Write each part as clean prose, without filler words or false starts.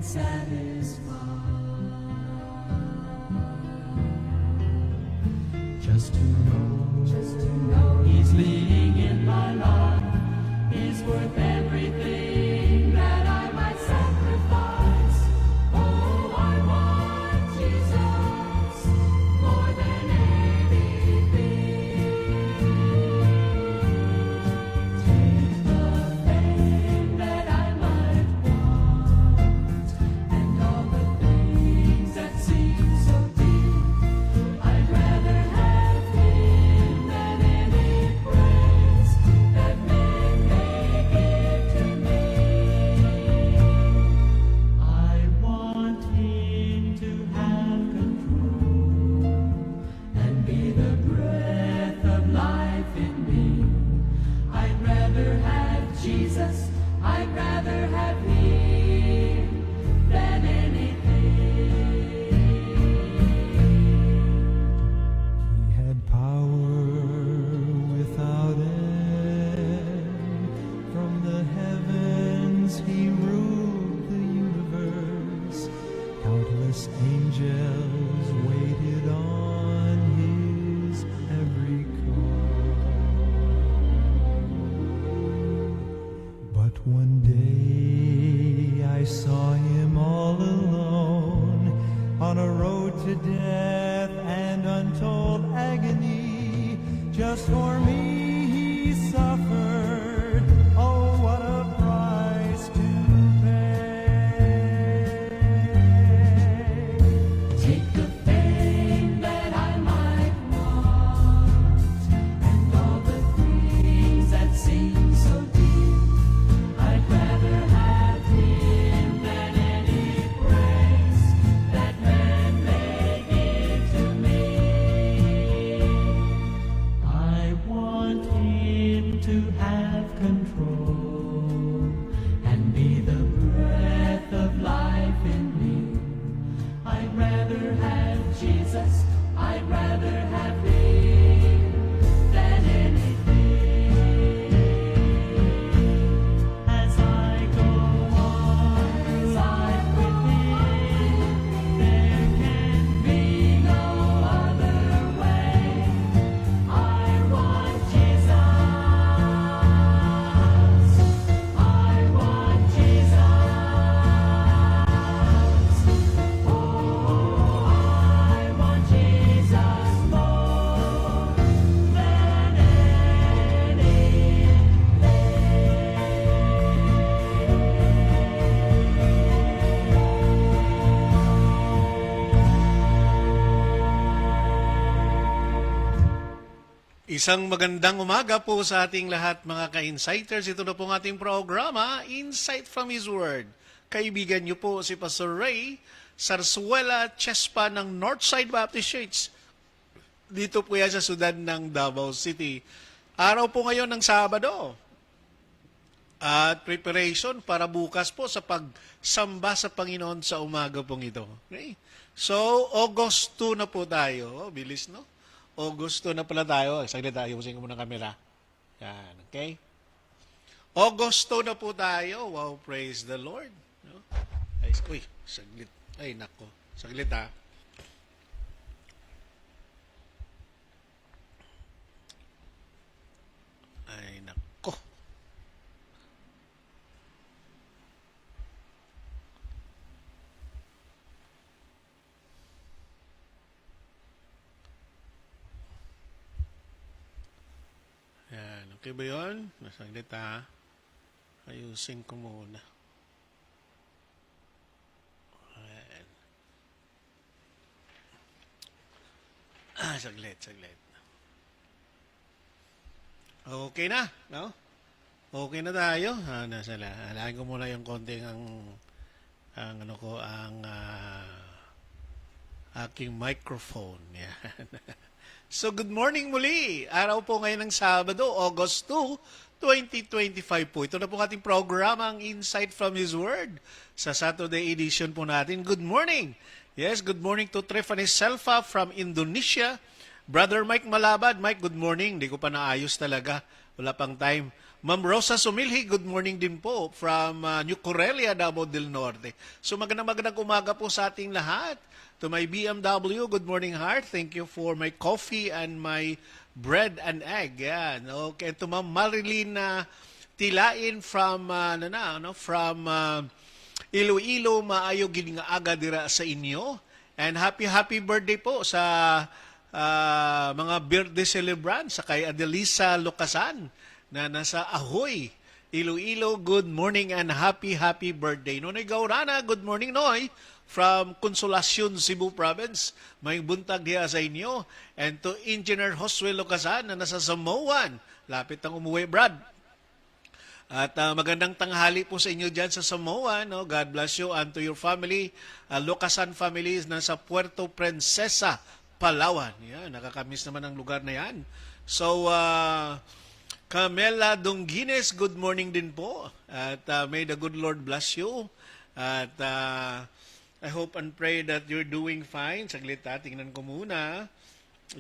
and satisfied. Just to know He's leading in my life is worth everything that I might sacrifice. Oh, I want Jesus more than anything. Take the fame that I might want and all the things that seem so deep. I'd rather have Him than any praise that men may give to me. I want Him to have control and be the breath of life in me. I'd rather have Jesus, I'd rather have Him than anything. He had power without end. From the heavens he ruled the universe. Countless angels waited on his every call. But one day I saw him all alone on a road to death and untold agony. Just for me he suffered. Oh, what a price to pay. Take the fame that I might want and all the things that seem so deep. I'd rather have Him than any praise that men may give to me. I want Him to have control and be the breath of life in me. I'd rather have Jesus, I'd rather have Him than anything. As I go on life with Him, there can be no other way. I want Jesus, I want Jesus. Oh, I want Jesus more than anything. Isang magandang umaga po sa ating lahat mga ka-insighters. Ito na po ang ating programa, Insight from His Word. Kaibigan niyo po si Pastor Ray Sarsuela Chespa ng Northside Baptist Church. Dito po yan sa syudad ng Davao City. Araw po ngayon ng Sabado. At preparation para bukas po sa pagsamba sa Panginoon sa umaga pong ito. Okay? So, August 2 na po tayo. Oh, bilis, no? August 2 na pala tayo. Saglit tayo, usin ko muna ng camera. Yan, okay? August 2 na po tayo. Wow, praise the Lord. No? Ay, uy, saglit. Ay, nako. Saglit, ha. Ay, nako. Yan, okay ba yun? Saglit, ha. Ayusin ko muna. Ayan. Saglit. Okay na, no? Okay na tayo. Alahin ko muna yung konting ang aking microphone. Yan. So, good morning muli. Araw po ngayon ng Sabado, August 2, 2025 po. Ito na po ating programa, ang Insight from His Word. Sa Saturday edition po natin. Good morning. Yes, good morning to Trefane Selfa from Indonesia. Brother Mike Malabad. Mike, good morning. Hindi ko pa naayos talaga. Wala pang time. Ma'am Rosa Sumilhi, good morning din po from New Corelia, Davao del Norte. So magandang umaga po sa ating lahat. To my BMW, good morning heart. Thank you for my coffee and my bread and egg. Yan. Okay, to Ma'am Marilyn Tilain from from Iloilo, maayo gid nga aga dira sa inyo. And happy birthday po sa mga birthday celebrants sa kay Adelisa Locasan na nasa Ahoy, Iloilo. Good morning and happy birthday. Nonoy Gaurana, good morning Noy from Consolacion, Cebu Province. May buntag diya sa inyo. And to Engineer Josue Locasan na nasa Samoan. Lapit ang umuwi, Brad. At magandang tanghali po sa inyo dyan sa Samoa. No? God bless you and to your family. Locasan family na sa Puerto Princesa, Palawan. Yan, nakakamiss naman ang lugar na yan. So, Camela Dongines, good morning din po. At may the good Lord bless you. At I hope and pray that you're doing fine. Saglit tingnan ko muna.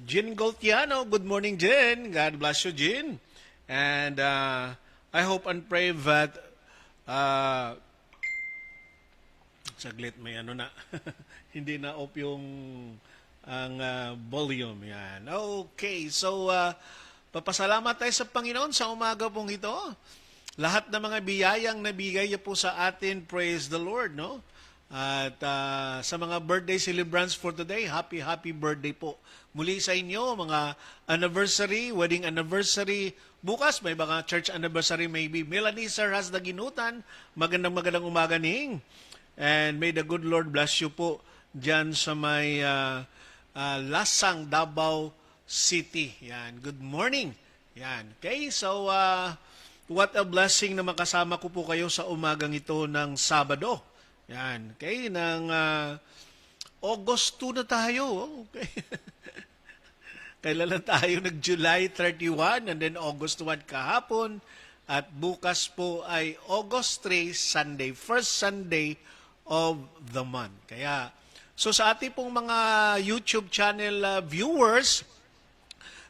Jean Goltiano, good morning Jean. God bless you Jean. And I hope and pray that saglit may hindi na off yung ang volume yan. Okay, so papasalamat tayo sa Panginoon sa umaga pong ito. Lahat ng mga biyayang nabigay niya po sa atin, praise the Lord, no? At sa mga birthday celebrants for today, happy birthday po. Muli sa inyo, mga anniversary, wedding anniversary. Bukas, may mga church anniversary maybe. Melanie Sir has the ginutan. Magandang umaga ning. And may the good Lord bless you po dyan sa may Lasang, Davao City. Yan. Good morning. Yan. Okay, so what a blessing na makasama ko po kayo sa umagang ito ng Sabado. Yan. Okay, ng August 2 na tayo. Okay. Kailan lang tayo nag-July 31 and then August 1 kahapon. At bukas po ay August 3, Sunday. First Sunday of the month. Kaya, so sa ating pong mga YouTube channel viewers,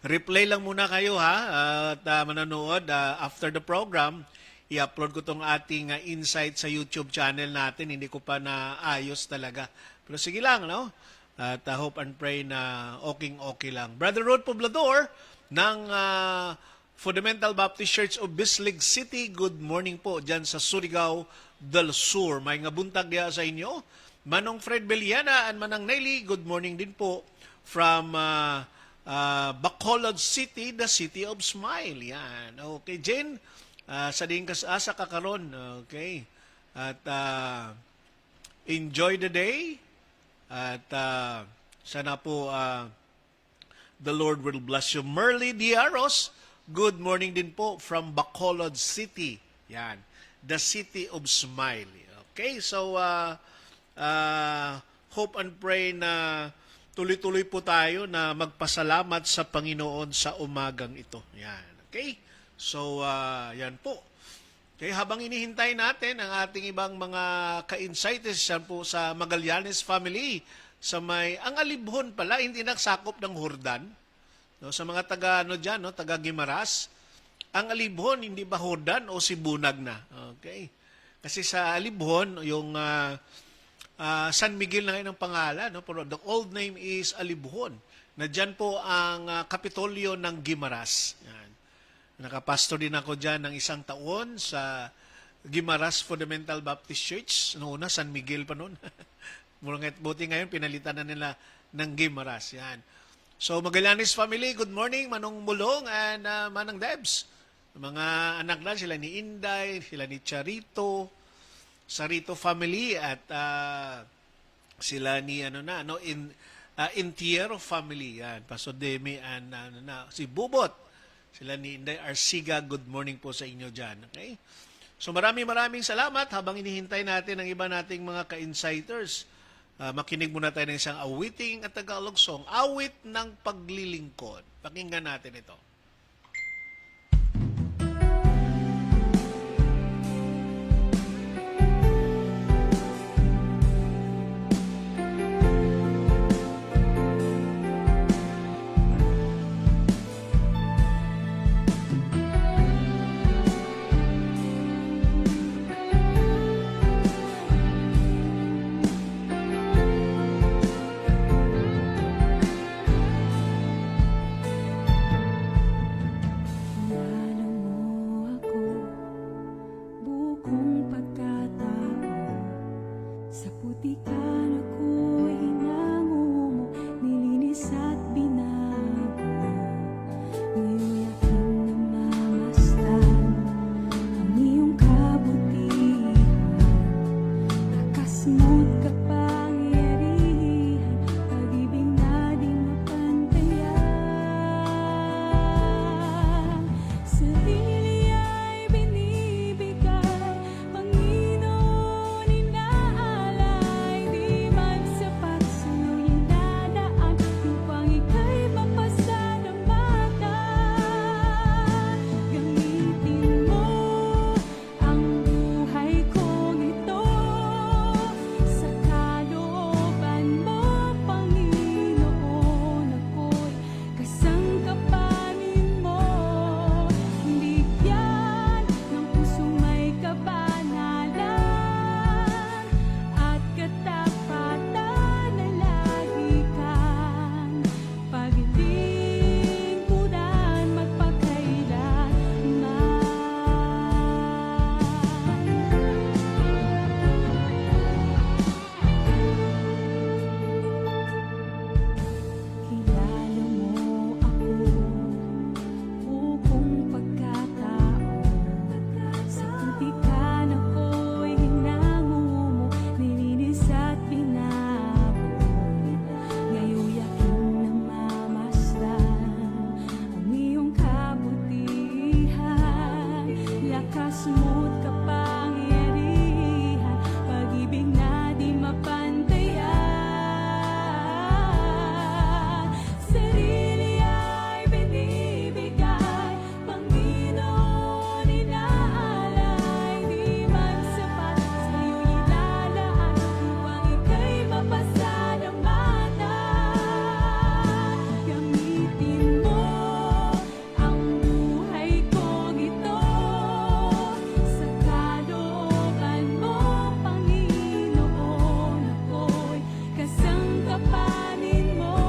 replay lang muna kayo at manonood after the program. I-upload ko tong ating insight sa YouTube channel natin. Hindi ko pa naayos talaga. Pero sige lang, no? At hope and pray na okay lang. Brother Rod Poblador ng Fundamental Baptist Church of Bislig City, good morning po dyan sa Surigao del Sur. May nga buntag diya sa inyo. Manong Fred Beliana and Manang Nelly, good morning din po from Bacolod City, the City of Smile. Yan. Okay, Jen, sa din asa kakaron. Okay. At enjoy the day. At sana po the Lord will bless you. Merly Diaros, good morning din po from Bacolod City. Yan. The City of Smile. Okay, so hope and pray na tuloy-tuloy po tayo na magpasalamat sa Panginoon sa umagang ito. Yan. Okay? So, yan po. Okay, habang inihintay natin ang ating ibang mga ka-insights yan po sa Magallanes family, sa ang Alibhon pala, hindi nagsakop ng Hordan. No, sa mga taga, dyan, no, taga Guimaras, ang Alibhon, hindi ba Hordan o Sibunag na? Okay. Kasi sa Alibhon, yung San Miguel na ngayon ang pangalan, no? Pero the old name is Alibhon. Na dyan po ang Kapitolyo ng Guimaras. Yan. Nakapastor din ako dyan ng 1 taon sa Guimaras Fundamental Baptist Church. Noon na, San Miguel pa noon. Buti ngayon, pinalitan na nila ng Guimaras. Yan. So, Magallanes family, good morning. Manong Mulong and Manang Debs. Mga anak na, sila ni Inday, sila ni Charito, Sarito family, at sila ni, Intiero family. Yan. Pastor Demi and si Bubot. Sila ni Inday Arsiga, good morning po sa inyo dyan. Okay? So maraming salamat habang inihintay natin ang iba nating mga ka-insighters. Makinig muna tayo ng isang awiting at Tagalog song, Awit ng Paglilingkod. Pakinggan natin ito. lakas mo't kapangyarihan, pag-ibig na di mapantayan. Sarili ay binibigay, Panginoon inaalay, di man sapat sa'yo ilalaan, upang ika'y mapasalamatan. Gamitin mo ang buhay kong ito sa kalooban mo, Panginoon. Ako'y kasangkapanin mo,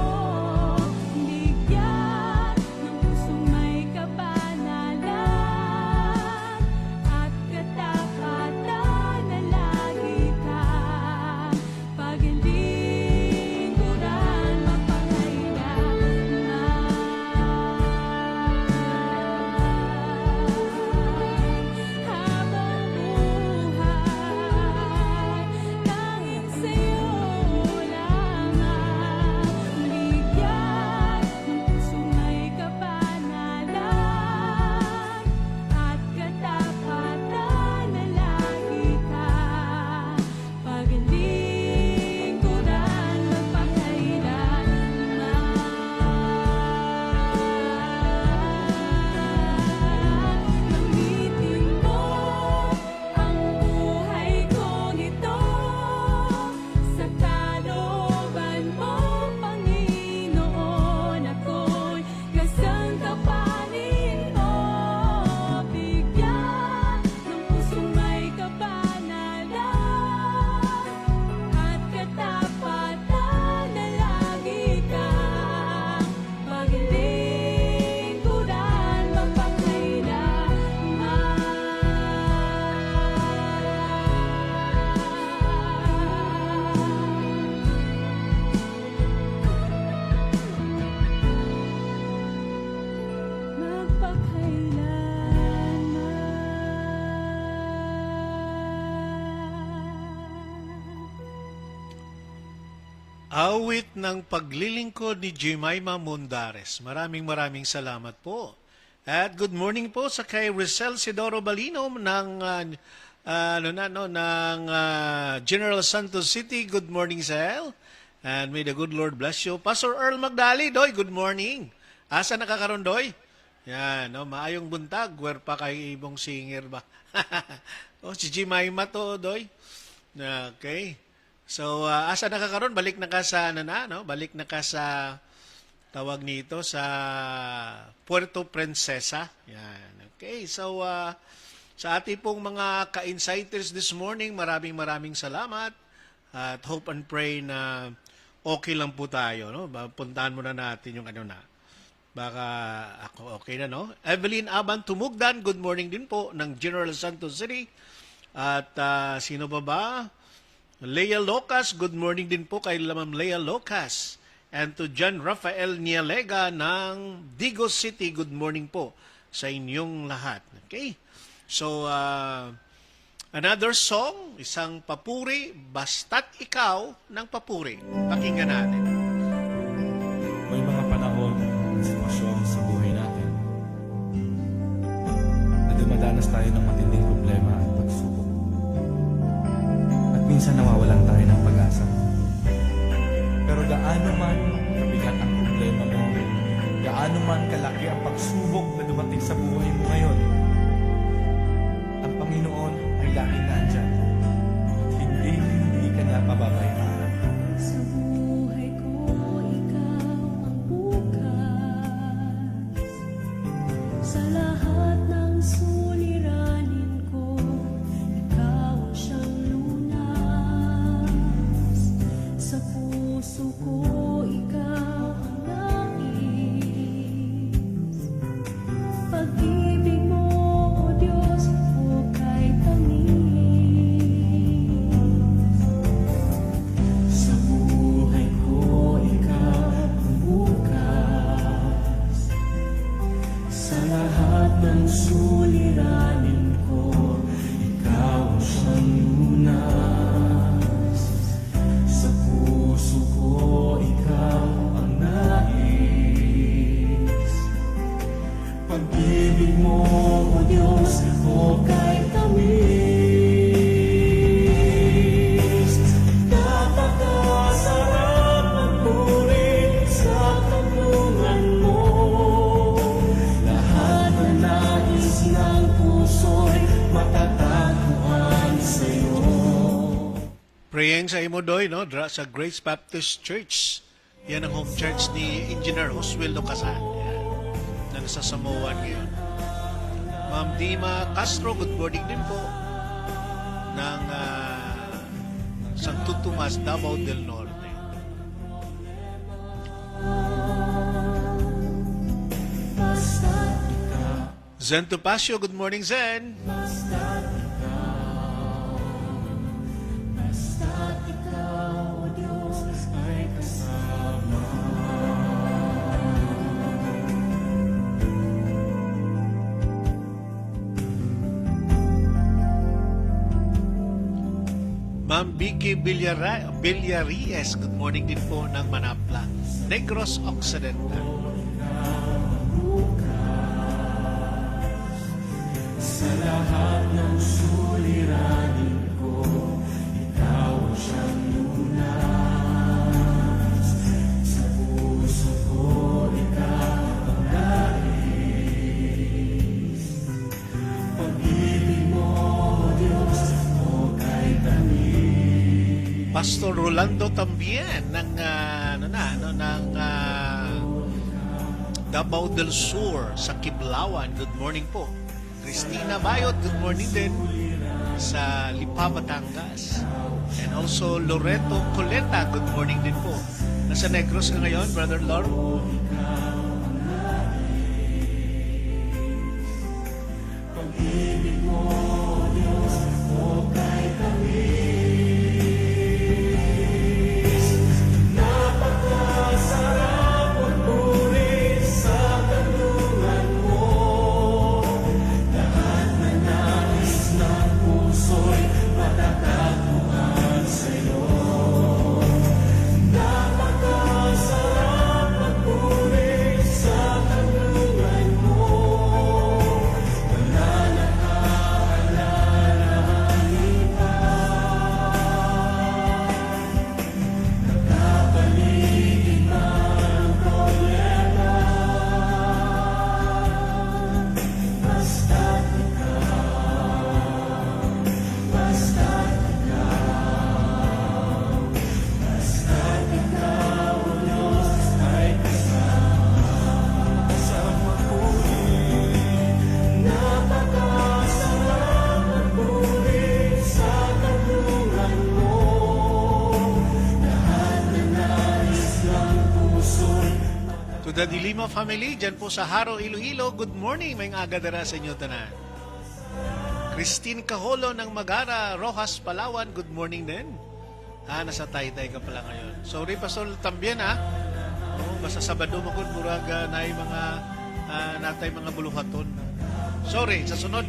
bigyan ng pusong may kabanalan at katapatan na lagi kang paglilingkuran mapakailanman. Habang buhay, tanging sa'yo lamang, bigyan ng pusong may kabanalan at katapatan na lagi kang paglilingkuran mapakailanman. Gamitin mo ang buhay kong ito sa kalooban mo, Panginoon. Ako'y kasangkapanin mo, bigyan ng pusong may kabanalan at katapatan na lagi kang paglilingkuran mapakailanman. Awit ng paglilingkod ni Jemima Mundares. Maraming salamat po. At good morning po sa kay Rizal Sidoro Balino ng General Santos City. Good morning, Sel. And may the good Lord bless you. Pastor Earl Magdali, Doy, good morning. Asa nakakaroon, Doy? Yan, no, maayong buntag. Where pa kay ibong singer ba? Oh, si Jemima to, Doy. Okay. So, asa nakakaroon? Balik na ka sa, no? Balik na ka sa, tawag nito, sa Puerto Princesa. Yan. Okay. So, sa ating pong mga ka-insighters this morning, maraming salamat. At hope and pray na okay lang po tayo, no? Puntahan muna natin yung baka ako okay na, no? Evelyn Aban Tumugdan, good morning din po ng General Santos City. At sino ba? Leia Locas, good morning din po kay Ma'am Leia Locas. And to John Rafael Nialega ng Digos City, good morning po sa inyong lahat. Okay? So, another song, isang papuri, Basta't Ikaw ng Papuri. Pakinggan natin. May mga panahon at sitwasyon sa buhay natin na dumadanas tayo ng matinding problema at pagsubok. At minsan nawawalan tayo ng pag-asa. Pero gaano man kabigat ang problema mo, gaano man kalaki ang pagsubok na dumating sa buhay mo ngayon, ang Panginoon ay laging nandyan at hindi ka niya pababayaan. Sa buhay ko, ikaw ang bukas. Sa lahat ng suliranin ko, ikaw ang siyang lunas. Sa puso ko, ikaw ang nais. Pag-ibig mo Praying sa imo doy, no? Sa Grace Baptist Church. Yan ang home church ni Engineer Joswell Locasan. Yan. Na nasa Samoa ngayon. Ma'am Dima Castro, good morning din po. Ng Santo Tomas, Davao del Norte. Zen Topacio, good morning, Zen. Ma'am Vicky Villaries, good morning din po ng Manapla. Negros Occidental. Sa lahat ng suliranin ko, ikaw ang siyang lunas. Sa puso ko, ikaw ang nais. Pag-ibig mo, Diyos, o kay tamis. Pastor Rolando Tambien ng Davao del Sur sa Kiblawan. Good morning po. Christina Bayot, good morning din sa Lipa, Batangas. And also Loreto Coleta, good morning din po. Nasa Negros ka ngayon, Brother Lord. Pag-ibig mo, Diyos, o kay tamis. Napakasarap magpuri sa kandungan mo. Lahat na nais ng puso'y matatagpuan sa'yo. Napakasarap magpuri sa kandungan mo. Wala na kaalalahanin pa. Nakapaligid man ang problema. Basta't ikaw, basta't ikaw, basta't ikaw, O Diyos, ay kasama sa magpuri. Napakasarap magpuri sa kandungan mo. Lahat na nais ng puso'y To the Dilima family, dyan po sa Haro, Iloilo, good morning. May agadara sa inyo tanan. Christine Caholo ng Magara, Rojas, Palawan, good morning din. Nasa Taytay ka pala ngayon. Sorry, Pastor Tambien, basta Sabado mo kung buraga na yung mga natay mga buluhaton. Sorry, sa sunod.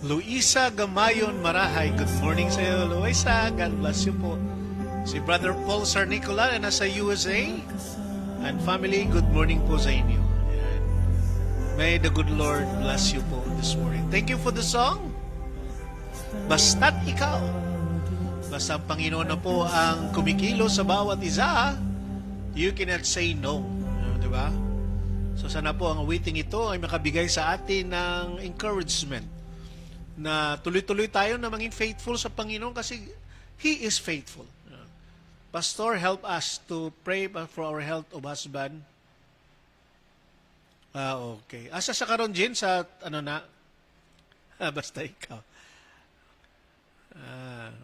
Luisa Gamayon Marahay, good morning sa iyo, Luisa. God bless you po. Si Brother Paul Sarnicola na nasa USA. And family, good morning po sa inyo. Ayan. May the good Lord bless you po this morning. Thank you for the song. Basta't ikaw. Basta ang Panginoon na po ang kumikilo sa bawat isa, you cannot say no. Diba? So sana po ang awiting ito ay makabigay sa atin ng encouragement na tuloy-tuloy tayo na maging faithful sa Panginoon kasi He is faithful. Pastor, help us to pray for our health of husband. Okay. Asa sa karon Jin sa ano na? Basta ikaw.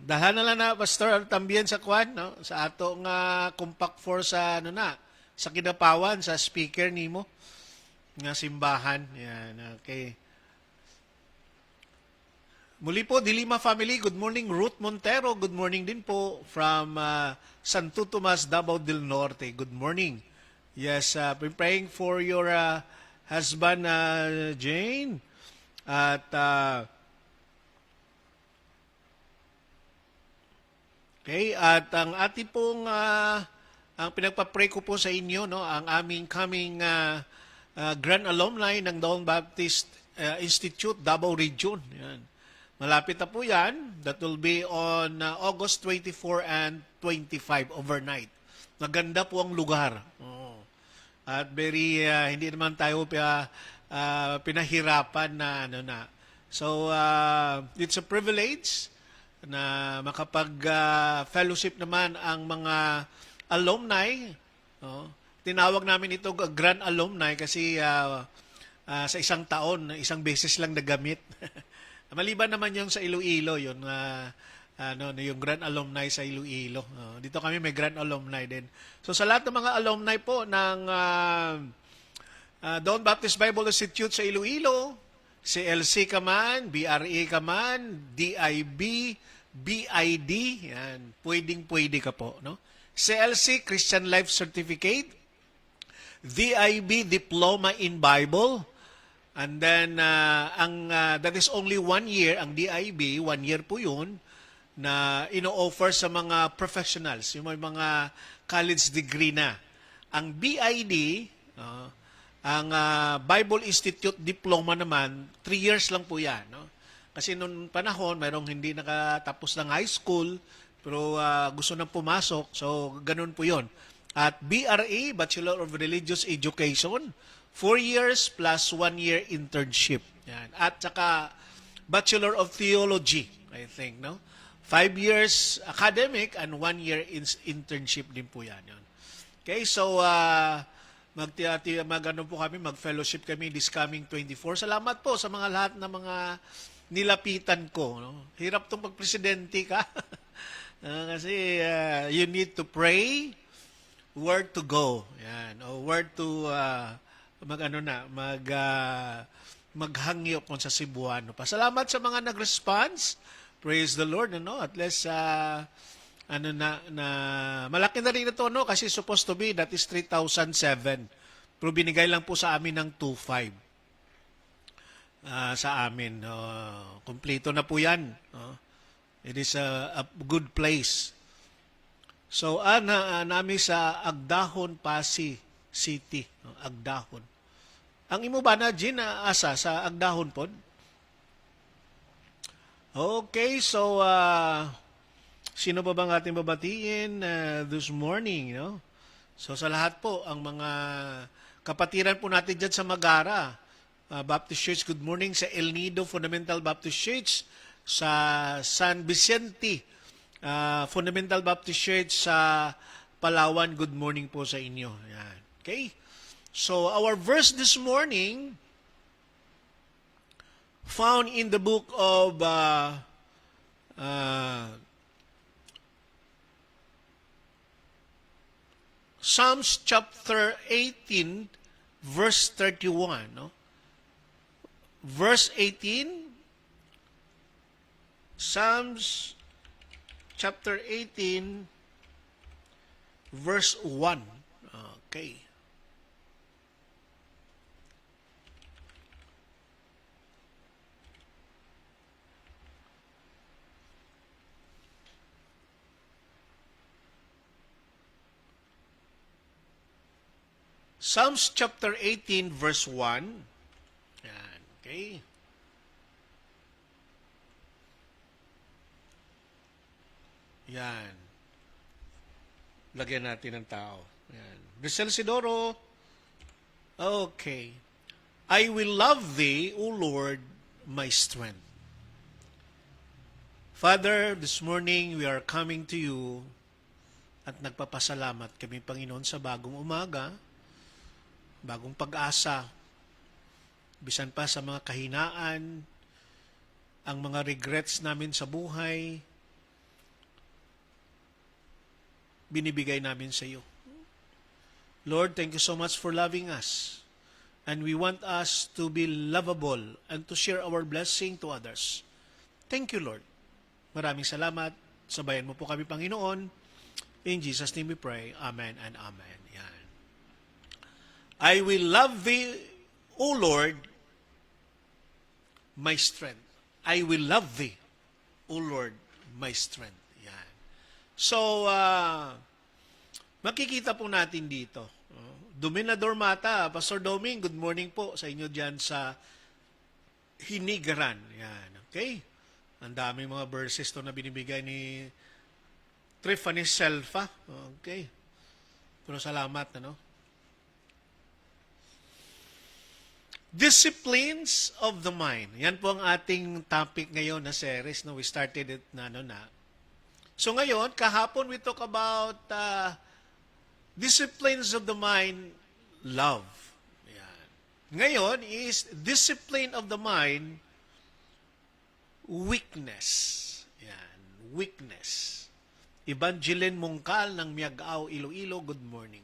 Dahan na lang na Pastor también sa kwan no sa ato nga compact for sa ano na sa Kidapawan sa speaker nimo nga simbahan. Yan, okay. Muli po, Dilima family, good morning. Ruth Montero, good morning din po from Santo Tomas, Davao del Norte. Good morning. Yes, been praying for your husband, Jane. At, okay, at ang ati pong, ang pinagpa-pray ko po sa inyo, no, ang aming coming grand alumni ng Dawn Baptist Institute, Davao Region. Yan. Malapit na po yan. That will be on August 24 and 25 overnight. Maganda po ang lugar. Oh. At very, hindi naman tayo pinahirapan na ano na. So, it's a privilege na makapag-fellowship naman ang mga alumni. Oh. Tinawag namin ito Grand Alumni kasi sa isang taon, isang beses lang nagamit. Maliban naman yung sa Iloilo, yun, yung Grand Alumni sa Iloilo. Dito kami may Grand Alumni din. So sa lahat ng mga alumni po ng Dawn Baptist Bible Institute sa Iloilo, CLC ka man, BRE ka man, DIB, BID, yan, pwedeng-pwede ka po. No? CLC, Christian Life Certificate, DIB, Diploma in Bible, and then, that is only 1 year, ang DIB, 1 year po yun, na ino-offer sa mga professionals, yung mga college degree na. Ang BID, ang Bible Institute Diploma naman, 3 years lang po yan. No? Kasi noong panahon, mayroong hindi nakatapos ng high school, pero gusto nang pumasok, so ganun po yun. At BRE, Bachelor of Religious Education, 4 years plus 1 year internship. Yan. At saka Bachelor of Theology, I think, no? 5 years academic and 1 year internship din po yan. Okay, so mag-fellowship kami this coming 24. Salamat po sa mga lahat ng mga nilapitan ko. No? Hirap itong pag-presidente ka. Kasi you need to pray, where to go. Yan. O where to maghangyo kung sa Cebuano pa. Salamat sa mga nag-response. Praise the Lord, ano? At least malaki na rin ito, no? Kasi supposed to be that is 3,007. Pero binigay lang po sa amin ng 2,500. Sa amin. Kompleto na po 'yan. It is a good place. So, namin sa Agdahon, Pasig City. Agdahon. Ang imo ba na, Jean, asa sa Agdahon po? Okay, so, sino pa bang ating babatiin this morning? No? So, sa lahat po, ang mga kapatiran po natin dyan sa Magara, Baptist Church, good morning. Sa El Nido Fundamental Baptist Church, sa San Vicente Fundamental Baptist Church sa Palawan, good morning po sa inyo. Yan. Okay? So, our verse this morning, found in the book of Psalms chapter 18, verse 31. No? Verse 18, Psalms chapter 18, verse 1. Okay. Psalms chapter 18, verse 1. Yan, okay. Yan. Lagyan natin ng tao. Yan. Brisel Sidoro. Okay. I will love thee, O Lord, my strength. Father, this morning we are coming to you at nagpapasalamat kami, Panginoon, sa bagong umaga, bagong pag-asa, bisan pa sa mga kahinaan, ang mga regrets namin sa buhay, binibigay namin sa iyo. Lord, thank you so much for loving us. And we want us to be lovable and to share our blessing to others. Thank you, Lord. Maraming salamat. Sabayan mo po kami, Panginoon. In Jesus' name we pray. Amen and amen. Yan. I will love thee, O Lord, my strength. I will love thee, O Lord, my strength. Yan. So, makikita po natin dito. Dominador Mata, Pastor Doming, good morning po sa inyo dyan sa Hinigaran. Yan, okay? Ang daming mga verses to na binibigay ni Trifanis Selfa. Okay. Pero salamat, ano? Disciplines of the mind. Yan po ang ating topic ngayon na series. No? We started it na. So ngayon, kahapon we talk about disciplines of the mind, love. Yan. Ngayon is discipline of the mind, weakness. Yan, weakness. Evangeline Mungkal ng Miagao, Iloilo, good morning.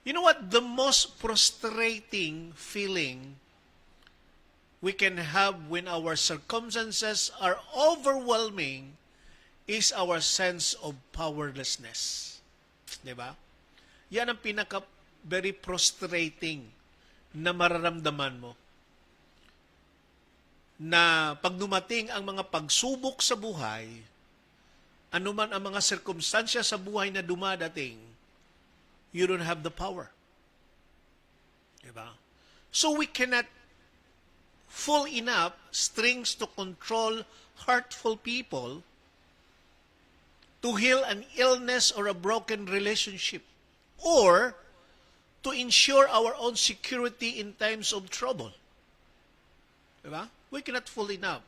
You know what? The most frustrating feeling we can have when our circumstances are overwhelming is our sense of powerlessness. Diba? Yan ang very frustrating na mararamdaman mo. Na pag dumating ang mga pagsubok sa buhay, anuman ang mga sirkumstansya sa buhay na dumadating, you don't have the power. Diba? So we cannot full enough strings to control hurtful people, to heal an illness or a broken relationship, or to ensure our own security in times of trouble. Diba? We cannot full enough.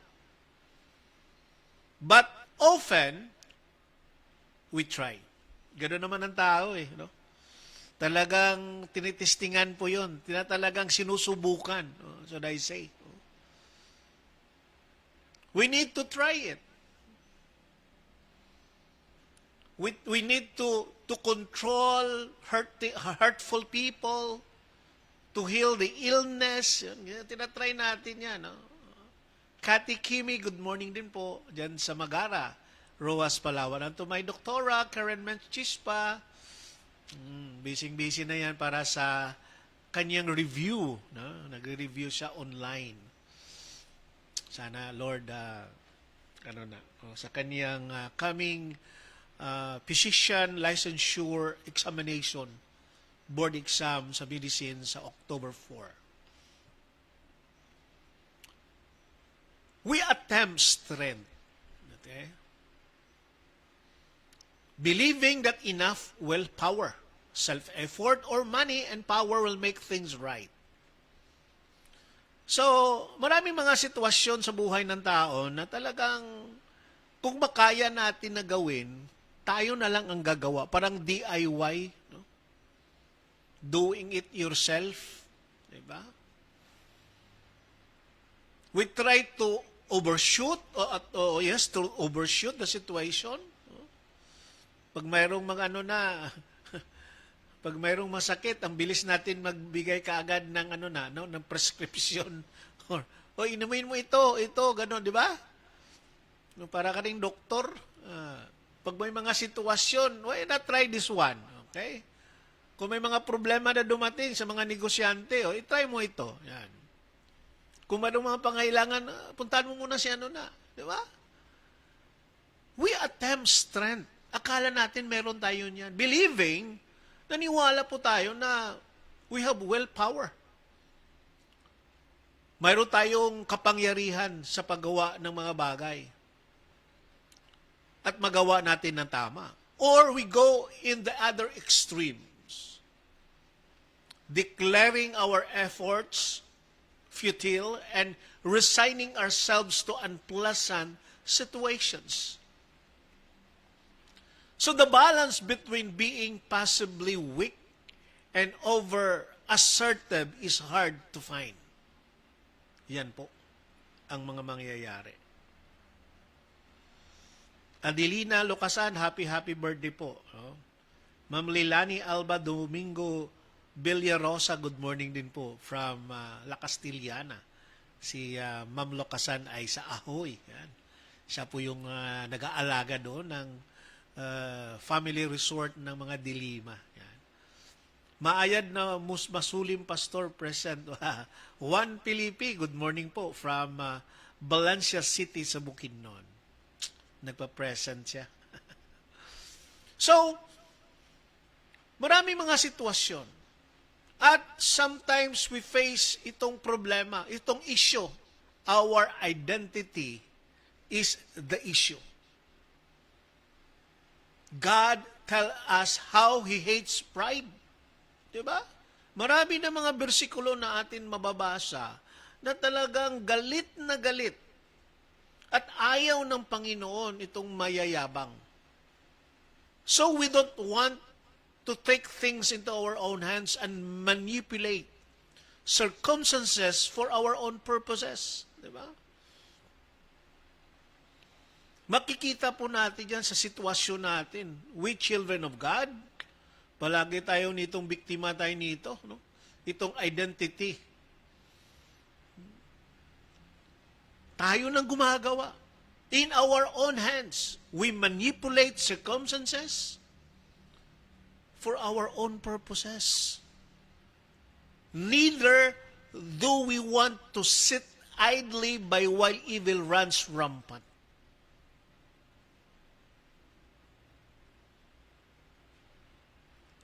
But often, we try. Ganoon naman ang tao eh. No? Talagang tinitestingan po yun. Talagang sinusubukan. Should I say. We need to try it. We need to control hurtful people, to heal the illness. Tinatry natin yan. No? Kati Kimi, good morning din po, dyan sa Magara, Roas, Palawan. And to my doktora, Karen Menchispa, busy na yan para sa kanyang review. No? Nagre-review siya online. Sana, Lord, sa kanyang coming physician licensure examination, board exam sa medicine sa October 4. We attempt strength. Okay? Believing that enough willpower, self-effort, or money and power will make things right. So, maraming mga sitwasyon sa buhay ng tao na talagang kung makaya natin na gawin, tayo na lang ang gagawa. Parang DIY. No? Doing it yourself. Diba? We try to overshoot, to overshoot the situation. Pag mayroong pag mayroong masakit, ang bilis natin magbigay kaagad ng ng prescription. O inumin mo ito, gano'n, di ba? Para ka ring doktor, pag may mga sitwasyon, why not try this one? Okay? Kung may mga problema na dumating sa mga negosyante, i-try mo ito. Yan. Kung mayroong mga pangailangan, puntahan mo muna si di ba? We attempt strength. Akala natin meron tayo niyan. Believing, naniwala po tayo na we have willpower. Mayroon tayong kapangyarihan sa paggawa ng mga bagay. At magawa natin ng tama. Or we go in the other extremes. Declaring our efforts futile and resigning ourselves to unpleasant situations. So the balance between being passively weak and over assertive is hard to find. Yan po ang mga mangyayari. Adelina Locasan, happy birthday po. Oh. Ma'am Lilani Alba Domingo Villarosa, good morning din po from La Castillana. Si Ma'am Locasan ay sa Ahoy. Yan. Siya po yung nag-aalaga doon ng family resort ng mga Dilima. Yan. Maayad na masulim pastor present. Juan Pilipi, good morning po from Valencia City sa Bukidnon. Nagpa-present siya. So, maraming mga sitwasyon. At sometimes we face itong problema, itong issue. Our identity is the issue. God tell us how He hates pride. Diba? Marami na mga bersikulo na atin mababasa na talagang galit na galit at ayaw ng Panginoon itong mayayabang. So we don't want to take things into our own hands and manipulate circumstances for our own purposes. Diba? Makikita po natin yan sa sitwasyon natin. We children of God, palagi tayo nitong biktima tayo nito. No? Itong identity. Tayo nang gumagawa. In our own hands, we manipulate circumstances for our own purposes. Neither do we want to sit idly by while evil runs rampant.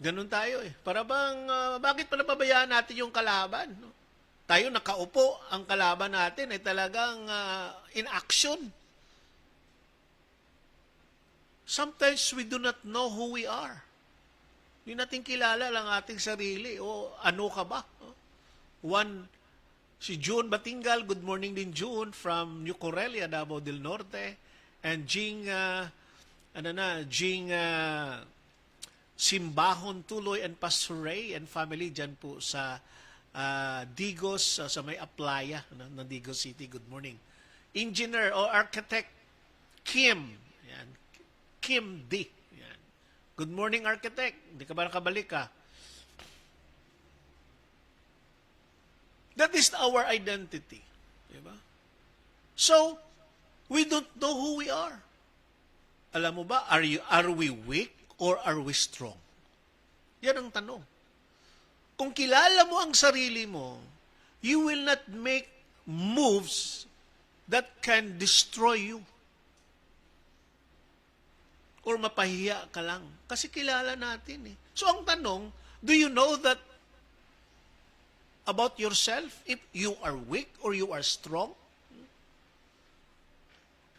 Ganun tayo eh. Para bang, bakit pa napabayaan natin yung kalaban? No? Tayo nakaupo, ang kalaban natin ay talagang in action. Sometimes we do not know who we are. Hindi natin kilala lang ating sarili. O ano ka ba? Si June Batingal, good morning din June from New Corelia, Davao del Norte. And Jing Simbahon Tuloy and Pastor Ray and family dyan po sa Digos, sa may Aplaya ng Digos City. Good morning. Engineer o architect Kim. Yan. Kim D. Yan. Good morning, architect. Hindi ka ba nakabalik ka? That is our identity. Diba? So, we don't know who we are. Alam mo ba, are we weak or are we strong? Yan ang tanong. Kung kilala mo ang sarili mo, you will not make moves that can destroy you. Or mapahiya ka lang. Kasi kilala natin eh. So ang tanong, do you know that about yourself? If you are weak or you are strong?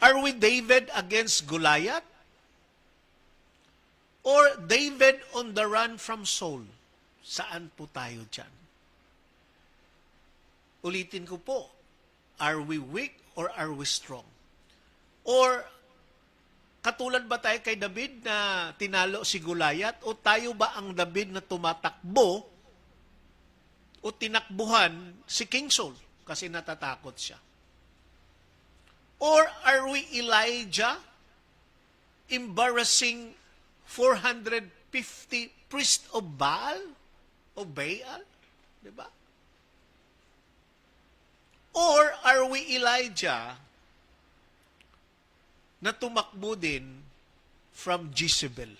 Are we David against Goliath? Or David on the run from Saul? Saan po tayo dyan? Ulitin ko po, are we weak or are we strong? Or katulad ba tayo kay David na tinalo si Goliath? O tayo ba ang David na tumatakbo o tinakbuhan si King Saul kasi natatakot siya? Or are we Elijah embarrassing 450 priests of Baal o Baal? Diba? Or are we Elijah na tumakbo din from Jezebel?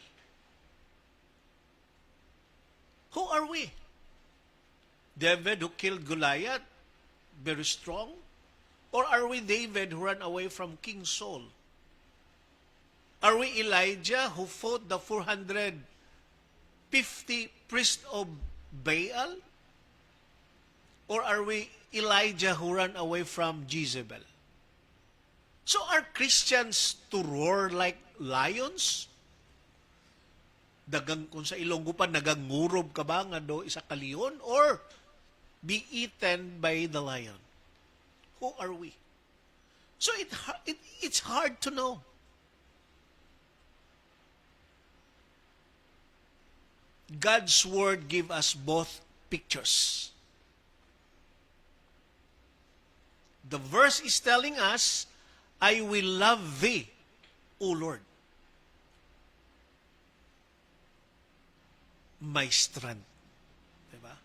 Who are we? David who killed Goliath, very strong? Or are we David who ran away from King Saul? Are we Elijah who fought the 450 priests of Baal? Or are we Elijah who ran away from Jezebel? So are Christians to roar like lions? Dagang, kung sa Ilonggo pa, nagangurob ka ba nga do isa ka leon? Or be eaten by the lion? Who are we? So it's hard to know. God's Word give us both pictures. The verse is telling us, I will love thee, O Lord, my strength. Diba?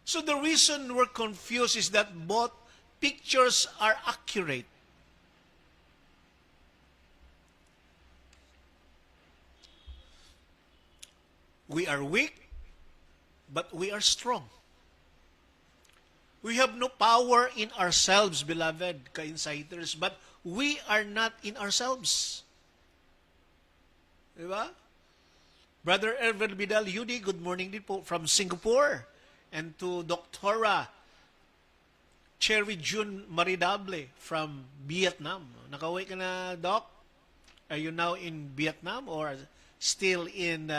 So the reason we're confused is that both pictures are accurate. We are weak, but we are strong. We have no power in ourselves, beloved ka-insiders, but we are not in ourselves. Diba? Brother Erwin Vidal Yudi, good morning din po from Singapore. And to Doctora Cherry June Maridable from Vietnam. Nakauwi ka na, Doc? Are you now in Vietnam or still in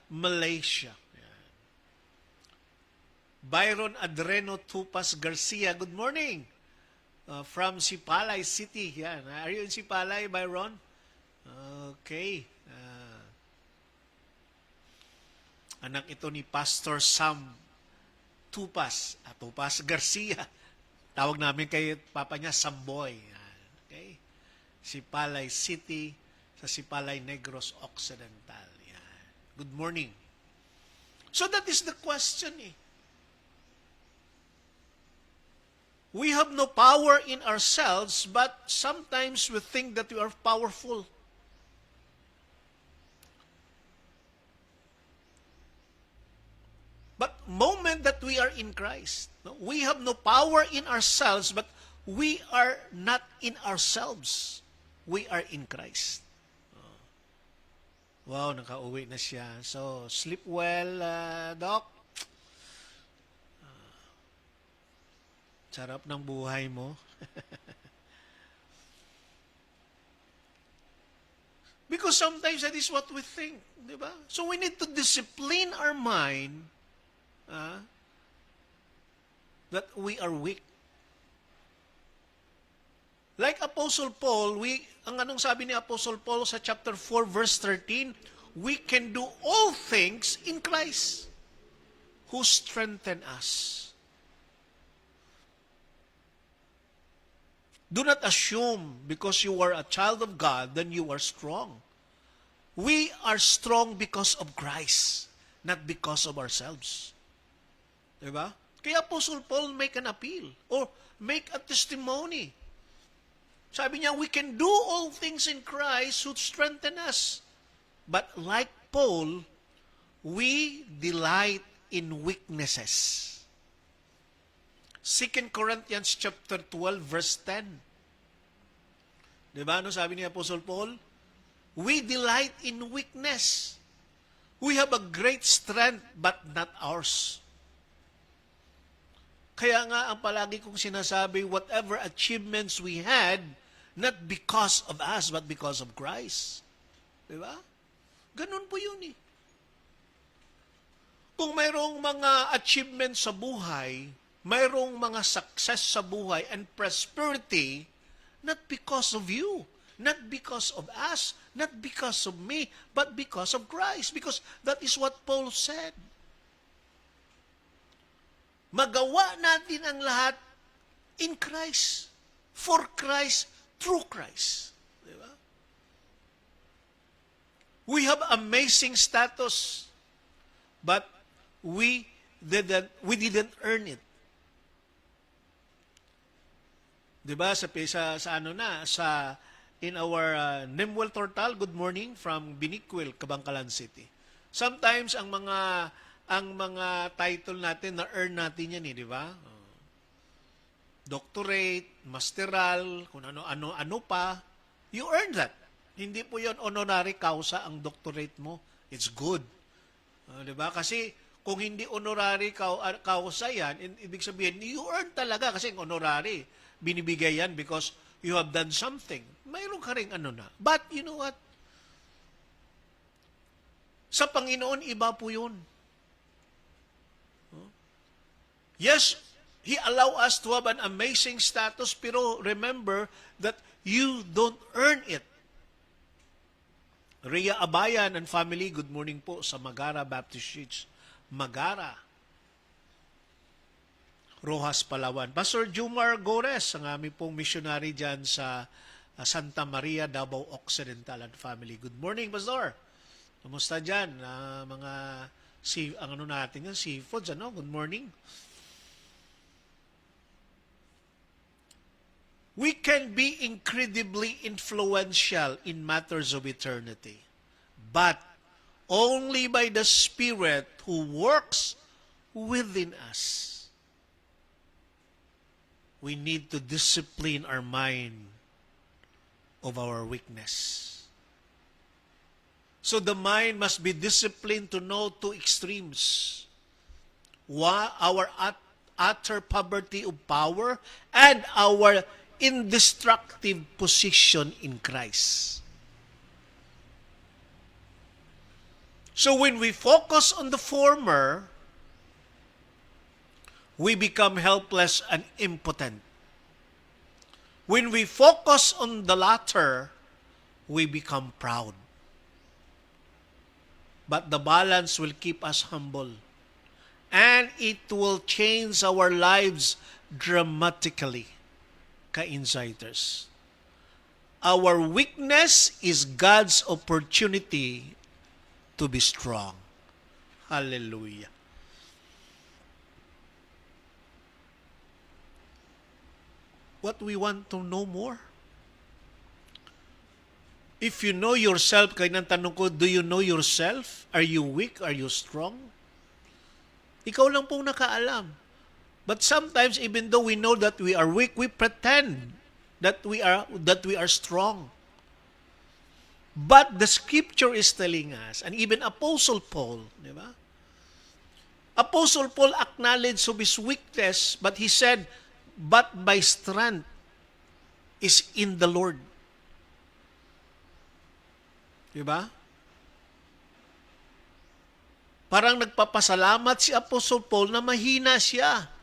Malaysia? Yan. Byron Adreno Tupas Garcia, good morning. From Sipalay City. Yan. Are you in Sipalay, Byron? Okay. Anak ito ni Pastor Sam Tupas. Tupas Garcia. Tawag namin kay papa niya, Samboy. Yan. Okay? Sipalay City sa Sipalay Negros Occidental. Yan. Good morning. So that is the question eh. We have no power in ourselves, but sometimes we think that we are powerful. But moment that we are in Christ, we have no power in ourselves, but we are not in ourselves. We are in Christ. Wow, nakauwi na siya. So, sleep well, Doc. Sarap ng buhay mo. Because sometimes that is what we think, di ba? So we need to discipline our mind that we are weak. Like Apostle Paul, ang anong sabi ni Apostle Paul sa chapter 4 verse 13, we can do all things in Christ who strengthen us. Do not assume because you are a child of God, then you are strong. We are strong because of Christ, not because of ourselves. Diba? Kaya Apostle Paul make an appeal or make a testimony. Sabi niya, we can do all things in Christ who strengthen us. But like Paul, we delight in weaknesses. 2 Corinthians chapter 12 verse 10. Diba? Ano sabi ni Apostle Paul? We delight in weakness. We have a great strength but not ours. Kaya nga ang palagi kong sinasabi, whatever achievements we had, not because of us, but because of Christ. Diba? Ganun po yun eh. Kung mayroong mga achievements sa buhay, mayroong mga success sa buhay and prosperity, not because of you, not because of us, not because of me, but because of Christ. Because that is what Paul said. Magawa natin ang lahat in Christ, for Christ, through Christ. Diba? We have amazing status, but we didn't earn it. Diba? In our Nimwell Tortal, good morning from Biniquil, Kabangkalan City. Sometimes ang mga title natin, na-earn natin yan di ba? Doctorate, masteral, kung ano pa. You earn that. Hindi po yon honorary causa ang doctorate mo. It's good. Di ba? Kasi kung hindi honorary causa yan, ibig sabihin, you earn talaga kasi honorary. Binibigay yan because you have done something. Mayroon ka rin na. But you know what? Sa Panginoon, iba po yun. Yes, He allow us to have an amazing status, pero remember that you don't earn it. Rhea Abayan and family, good morning po sa Magara Baptist Church. Magara. Rojas, Palawan. Pastor Jumar Gores, ang aming pong missionary dyan sa Santa Maria, Davao Occidental and family. Good morning, Pastor. Kumusta dyan? Mga ang ano natin yan, seafoods, ano? Good morning. We can be incredibly influential in matters of eternity, but only by the Spirit who works within us. We need to discipline our mind of our weakness. So the mind must be disciplined to know two extremes. Our utter poverty of power and our indestructible position in Christ. So when we focus on the former, we become helpless and impotent. When we focus on the latter, we become proud. But the balance will keep us humble. And it will change our lives dramatically. Ka-insiders. Our weakness is God's opportunity to be strong. Hallelujah. What we want to know more? If you know yourself, kaya nang tanong ko, do you know yourself? Are you weak? Are you strong? Ikaw lang pong nakaalam. But sometimes, even though we know that we are weak, we pretend that we are strong. But the Scripture is telling us, and even Apostle Paul, di ba? Apostle Paul acknowledged of his weakness, but he said, "But my strength is in the Lord." Di ba? Parang nagpapasalamat si Apostle Paul na mahina siya.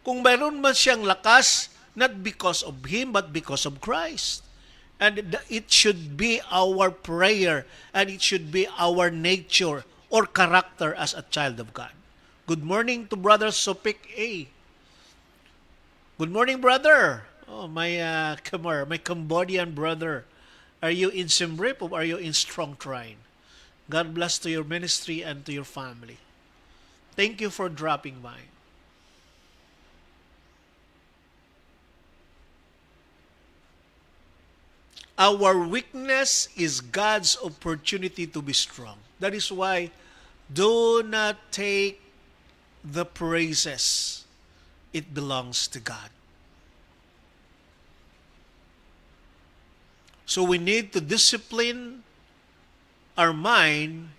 Kung mayroon man siyang lakas, not because of him, but because of Christ. And it should be our prayer, and it should be our nature or character as a child of God. Good morning to Brother Sopik A. Good morning, brother. Oh, my Cambodian brother. Are you in Siem Reap or are you in Strong Shrine? God bless to your ministry and to your family. Thank you for dropping by. Our weakness is God's opportunity to be strong. That is why do not take the praises. It belongs to God. So we need to discipline our mind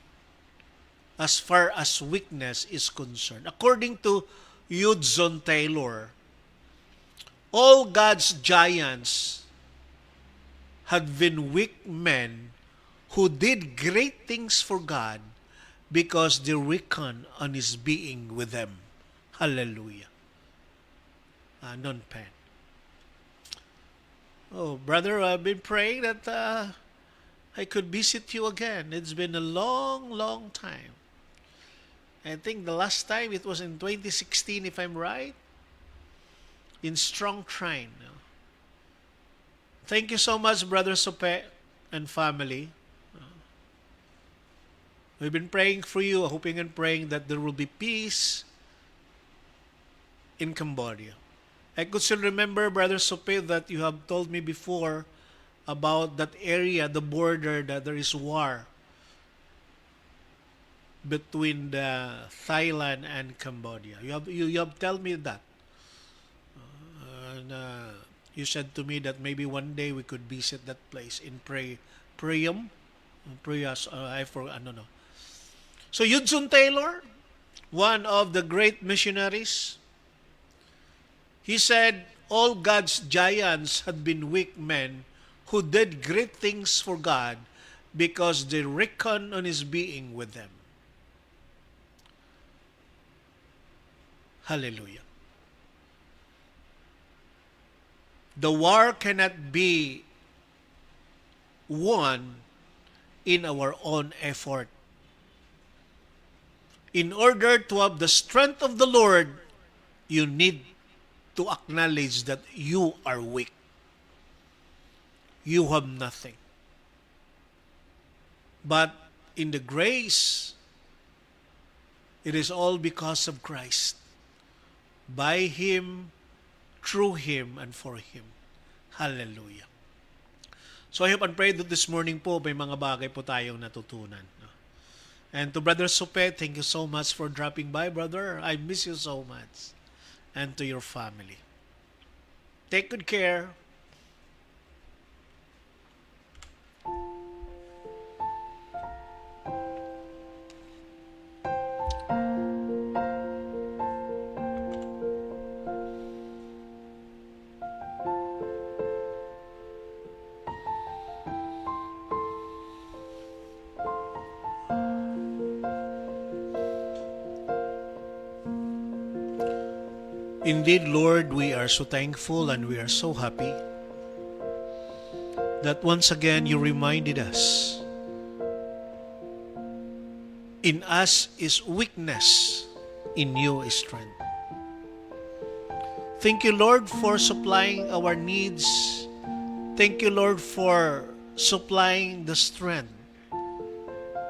as far as weakness is concerned. According to Hudson Taylor, all God's giants had been weak men who did great things for God because they reckoned on His being with them. Hallelujah. Non-pen. Oh, brother, I've been praying that I could visit you again. It's been a long, long time. I think the last time it was in 2016, if I'm right, in Strong Shrine. Thank you so much, Brother Sope and family. We've been praying for you, hoping and praying that there will be peace in Cambodia. I could still remember, Brother Sope, that you have told me before about that area, the border, that there is war between Thailand and Cambodia. You have told me that. And you said to me that maybe one day we could visit that place in Priam. I don't know. So Hudson Taylor, one of the great missionaries, he said, all God's giants had been weak men who did great things for God because they reckoned on His being with them. Hallelujah. The war cannot be won in our own effort. In order to have the strength of the Lord, you need to acknowledge that you are weak. You have nothing. But in the grace, it is all because of Christ. By Him, through Him, and for Him. Hallelujah. So I hope and pray that this morning po may mga bagay po tayong natutunan. And to Brother Sope, thank you so much for dropping by, brother. I miss you so much. And to your family. Take good care. Indeed, Lord, we are so thankful and we are so happy that once again you reminded us, in us is weakness, in you is strength. Thank you, Lord, for supplying our needs. Thank you, Lord, for supplying the strength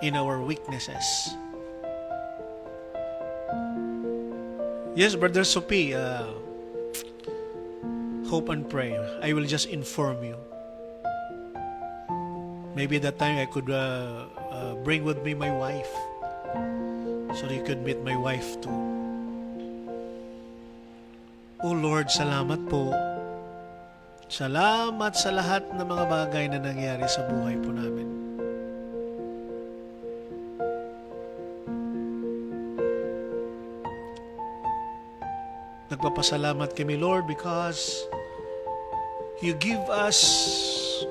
in our weaknesses. Yes, Brother Sophie, hope and pray. I will just inform you. Maybe that time I could bring with me my wife so you could meet my wife too. Oh Lord, salamat po. Salamat sa lahat ng mga bagay na nangyari sa buhay po namin. Nagpapasalamat kami, Lord, because you give us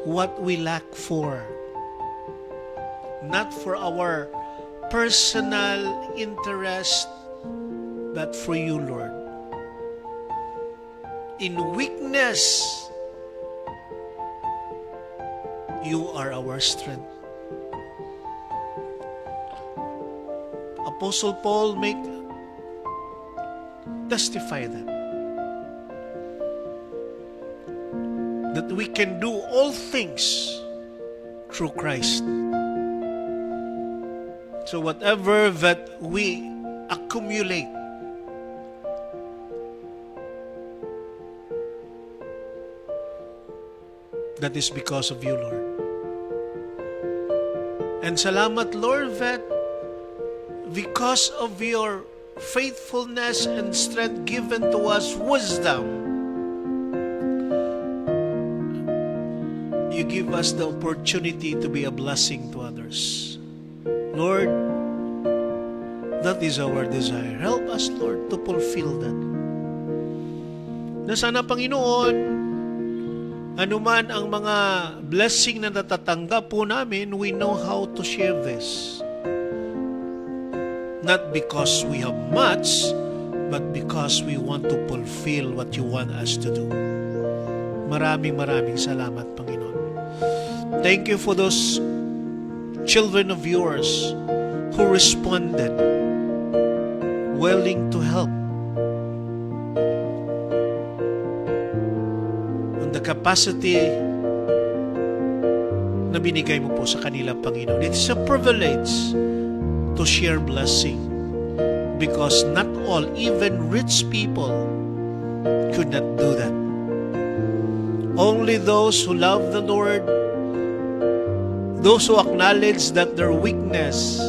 what we lack for. Not for our personal interest, but for you, Lord. In weakness, you are our strength. Apostle Paul testify that we can do all things through Christ. So whatever that we accumulate, that is because of you, Lord. And salamat, Lord, that because of your faithfulness and strength given to us, wisdom, you give us the opportunity to be a blessing to others. Lord, that is our desire. Help us, Lord, to fulfill that. Na sana, Panginoon, anuman ang mga blessing na natatanggap po namin, we know how to share this. Not because we have much, but because we want to fulfill what you want us to do. Maraming salamat, Panginoon. Thank you for those children of yours who responded, willing to help on the capacity na binigay mo po sa kanila, Panginoon. It is a privilege to share blessing because not all, even rich people, could not do that. Only those who love the Lord, those who acknowledge that their weakness,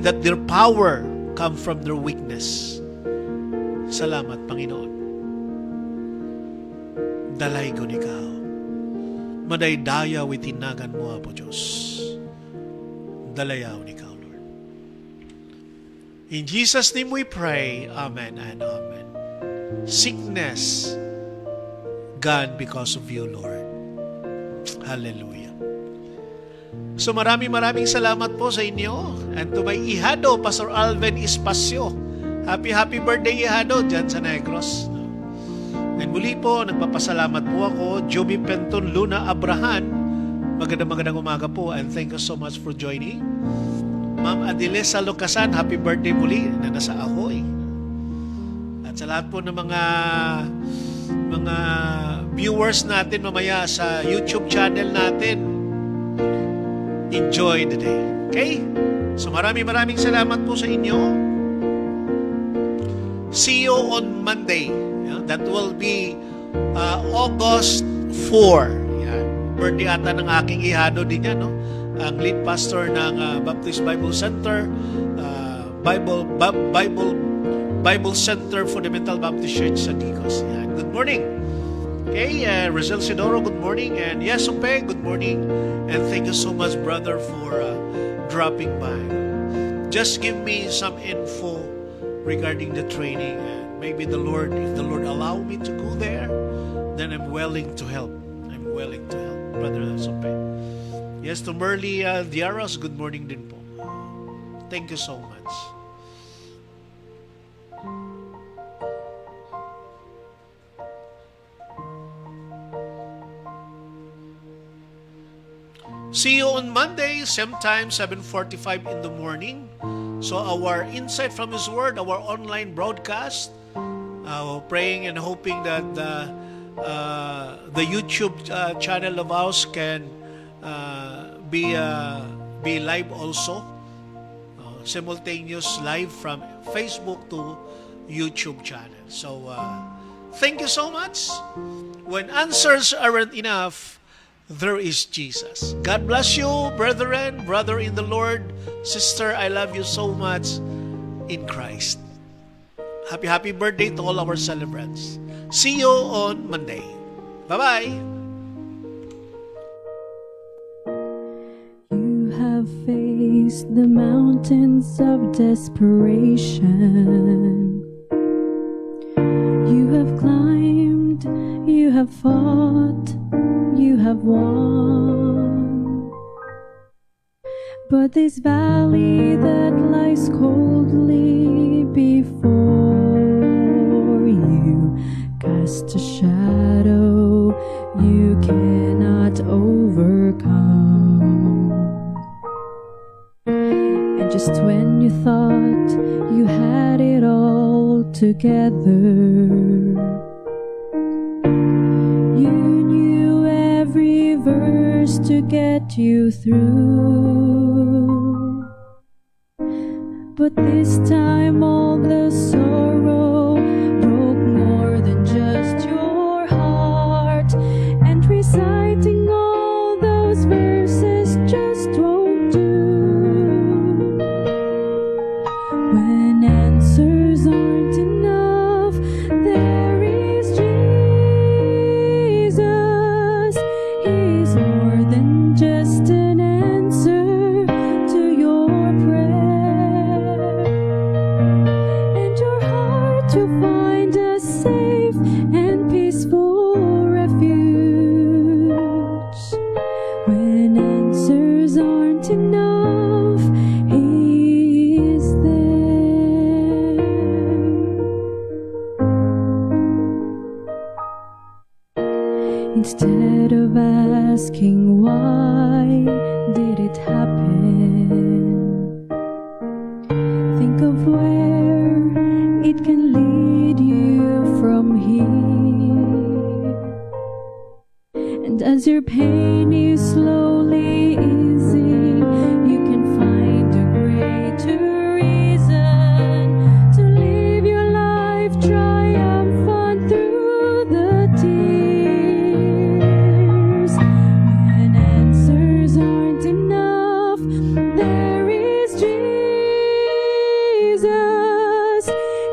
that their power come from their weakness. Salamat, Panginoon. Dalaygon ikaw. Madaydayaw itinagan mo, Apo Diyos. Dalayaw ikaw, Lord. In Jesus' name we pray. Amen and amen. Sickness, gone because of you, Lord. Hallelujah. So maraming salamat po sa inyo. And to my ihado, Pastor Alvin Espacio. Happy birthday, Ihado, dyan sa Negros. And muli po, nagpapasalamat po ako, Joby Penton Luna Abrahan. Magandang umaga po, and thank you so much for joining. Ma'am Adilesa Locasan, happy birthday muli na nasa Ahoy. At sa lahat po ng mga viewers natin mamaya sa YouTube channel natin, enjoy the day. Okay? So maraming salamat po sa inyo. See you on Monday. That will be August 4. Yan. Birthday ata ng aking ihado din yan, no? Ang lead pastor ng Baptist Bible Center, Bible Center Fundamental Baptist Church sa Digos. Yan. Good morning. Okay, Rizal Sidoro, good morning. And yes, Upe, good morning. And thank you so much, brother, for dropping by. Just give me some info regarding the training. Maybe if the Lord allow me to go there, then I'm willing to help. Brother Upe. Yes, to Merly Diaros, good morning din po. Thank you so much. See you on Monday, same time, 7:45 in the morning. So our Insight from His Word, our online broadcast, praying and hoping that the YouTube channel of ours can be live also, simultaneous live from Facebook to YouTube channel. So thank you so much. When answers aren't enough, there is Jesus. God bless you, brethren, brother in the Lord, sister, I love you so much in Christ. Happy birthday to all our celebrants. See you on Monday. Bye-bye. You have faced the mountains of desperation. You have climbed, you have fought, you have won. But this valley that lies coldly before you casts a shadow you cannot overcome. And just when you thought you had it all together, you knew every verse to get you through. But this time all the sorrow broke more than just your heart, and reciting all those verses just won't do. When answers aren't enough, there is Jesus. He's more than just an answer to your prayer, and your heart to find a safe and peaceful refuge. When answers aren't enough, He is there. Instead of asking why did it happen, think of where it can lead you from here. And as your pain is slowly easing, you can find a greater reason to live your life triumphant through the tears. When answers aren't enough, there is Jesus.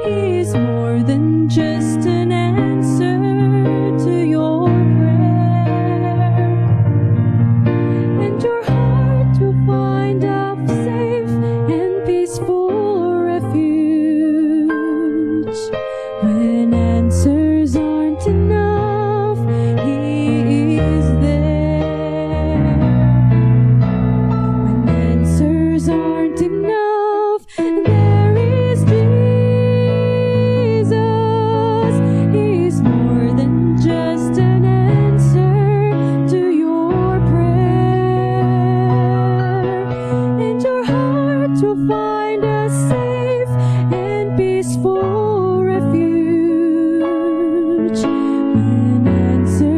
He's more than just an answer to your prayer, and your in answer